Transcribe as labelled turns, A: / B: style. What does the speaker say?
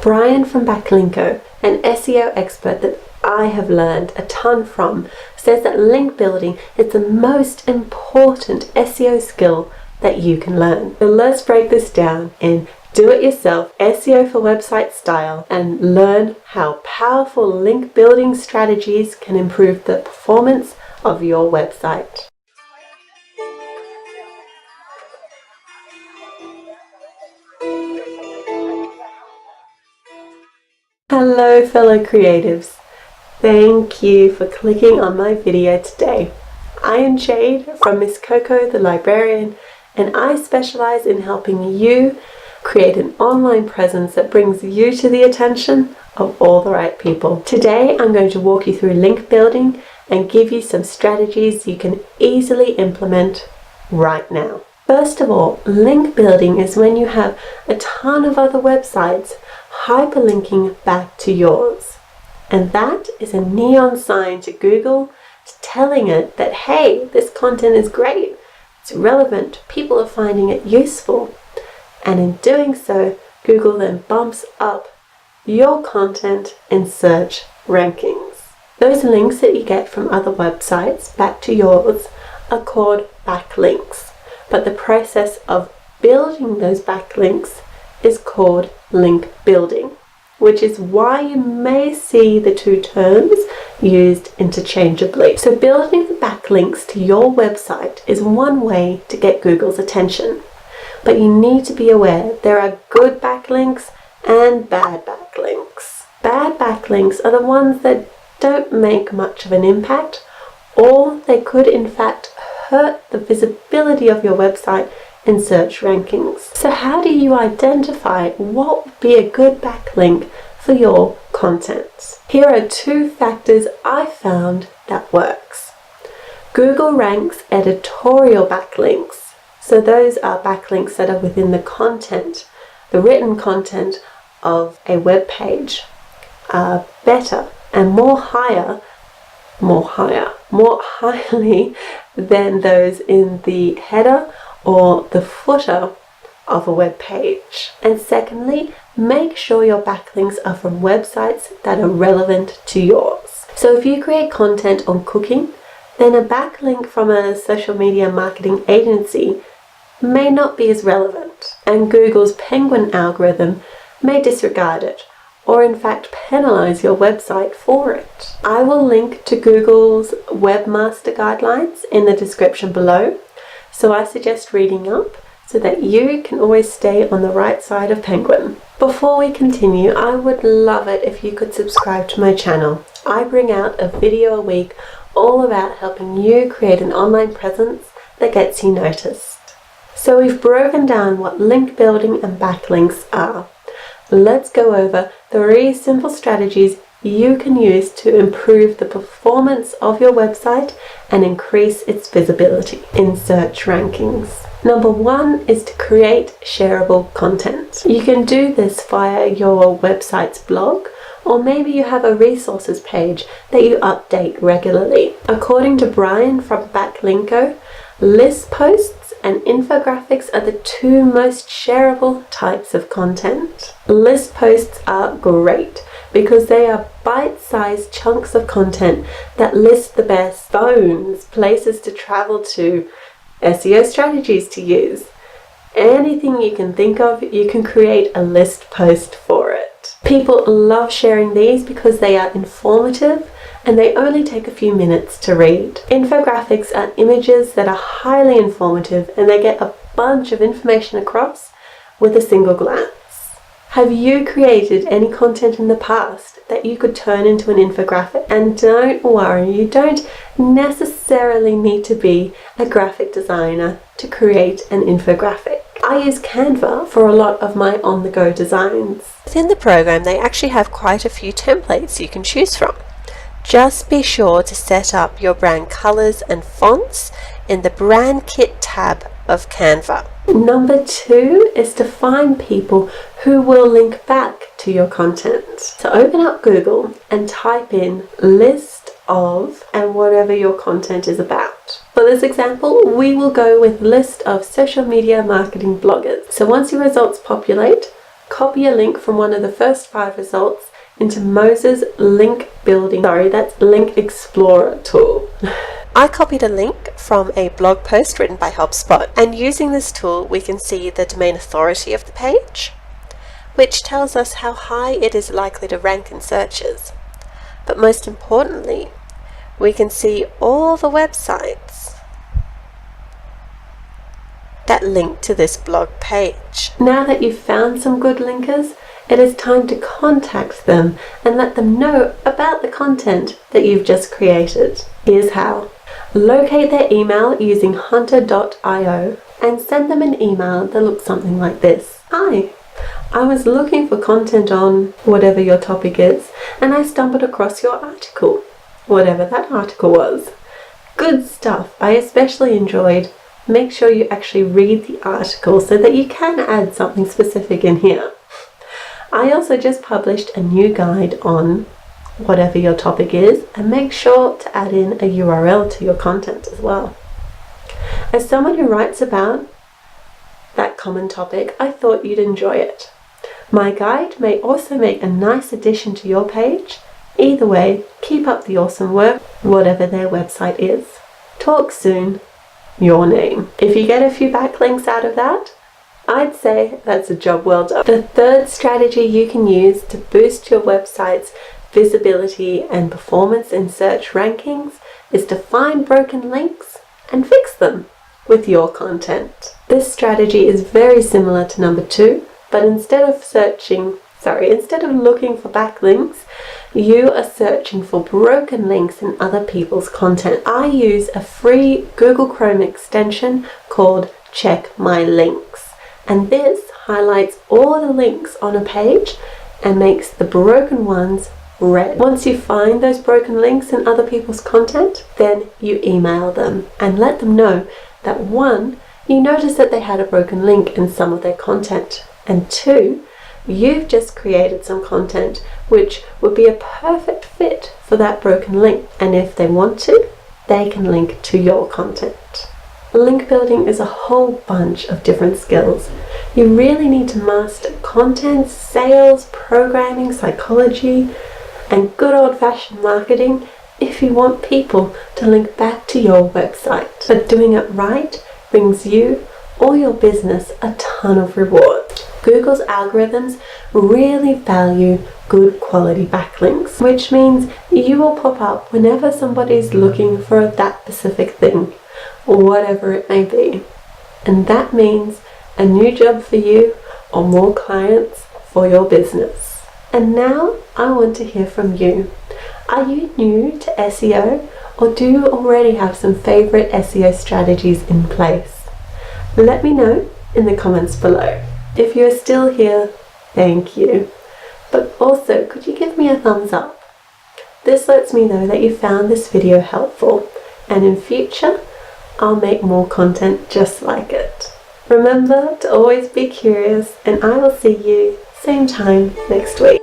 A: Brian from Backlinko, an SEO expert that I have learned a ton from, says that link building is the most important SEO skill that you can learn. So let's break this down in do-it-yourself SEO for website style and learn how powerful link building strategies can improve the performance of your website. Hello fellow creatives, thank you for clicking on my video today. I am Jade from Misskoko, the Librarian, and I specialize in helping you create an online presence that brings you to the attention of all the right people. Today I'm going to walk you through link building and give you some strategies you can easily implement right now. First of all, link building is when you have a ton of other websites hyperlinking back to yours. And that is a neon sign to Google telling it that, hey, this content is great, it's relevant, people are finding it useful. And in doing so, Google then bumps up your content in search rankings. Those links that you get from other websites back to yours are called backlinks. But the process of building those backlinks is called link building, which is why you may see the two terms used interchangeably. So building the backlinks to your website is one way to get Google's attention, but you need to be aware there are good backlinks and bad backlinks. Bad backlinks are the ones that don't make much of an impact, or they could in fact hurt the visibility of your website in search rankings. So how do you identify what would be a good backlink for your content? Here are two factors I found that works. Google ranks editorial backlinks. So those are backlinks that are within the content, the written content of a web page, are better and more highly than those in the header or the footer of a web page. And secondly, make sure your backlinks are from websites that are relevant to yours. So if you create content on cooking, then a backlink from a social media marketing agency may not be as relevant, and Google's Penguin algorithm may disregard it, or in fact penalize your website for it. I will link to Google's Webmaster Guidelines in the description below, so I suggest reading up so that you can always stay on the right side of Penguin. Before we continue, I would love it if you could subscribe to my channel. I bring out a video a week all about helping you create an online presence that gets you noticed. So we've broken down what link building and backlinks are. Let's go over 3 simple strategies you can use to improve the performance of your website and increase its visibility in search rankings. Number 1 is to create shareable content. You can do this via your website's blog, or maybe you have a resources page that you update regularly. According to Brian from Backlinko, list posts and infographics are the 2 most shareable types of content. List posts are great because they are bite-sized chunks of content that list the best phones, places to travel to, SEO strategies to use. Anything you can think of, you can create a list post for it. People love sharing these because they are informative and they only take a few minutes to read. Infographics are images that are highly informative and they get a bunch of information across with a single glance. Have you created any content in the past that you could turn into an infographic? And don't worry, you don't necessarily need to be a graphic designer to create an infographic. I use Canva for a lot of my on-the-go designs. Within the program, they actually have quite a few templates you can choose from. Just be sure to set up your brand colors and fonts in the Brand Kit tab of Canva. Number 2 is to find people who will link back to your content. So open up Google and type in list of and whatever your content is about. For this example, we will go with list of social media marketing bloggers. So once your results populate, copy a link from one of the first 5 results into Moses' link explorer tool. I copied a link from a blog post written by HubSpot, and using this tool we can see the domain authority of the page, which tells us how high it is likely to rank in searches. But most importantly, we can see all the websites that link to this blog page. Now that you've found some good linkers, it is time to contact them and let them know about the content that you've just created. Here's how. Locate their email using hunter.io and send them an email that looks something like this. Hi, I was looking for content on whatever your topic is, and I stumbled across your article, whatever that article was. Good stuff. I especially enjoyed. Make sure you actually read the article so that you can add something specific in here. I also just published a new guide on whatever your topic is, and make sure to add in a URL to your content as well. As someone who writes about that common topic, I thought you'd enjoy it. My guide may also make a nice addition to your page. Either way, keep up the awesome work, whatever their website is. Talk soon. Your name. If you get a few backlinks out of that, I'd say that's a job well done. The third strategy you can use to boost your website's visibility and performance in search rankings is to find broken links and fix them with your content. This strategy is very similar to number 2, but instead of looking for backlinks, you are searching for broken links in other people's content. I use a free Google Chrome extension called Check My Links, and this highlights all the links on a page and makes the broken ones red. Once you find those broken links in other people's content, then you email them and let them know that 1, you notice that they had a broken link in some of their content, and 2, you've just created some content which would be a perfect fit for that broken link, and if they want to, they can link to your content. Link building is a whole bunch of different skills. You really need to master content, sales, programming, psychology, and good old-fashioned marketing if you want people to link back to your website. But doing it right brings you or your business a ton of rewards. Google's algorithms really value good quality backlinks, which means you will pop up whenever somebody's looking for that specific thing, whatever it may be. And that means a new job for you or more clients for your business. And now I want to hear from you. Are you new to SEO, or do you already have some favorite SEO strategies in place? Let me know in the comments below. If you are still here, thank you. But also, could you give me a thumbs up? This lets me know that you found this video helpful, and in future, I'll make more content just like it. Remember to always be curious, and I will see you same time next week.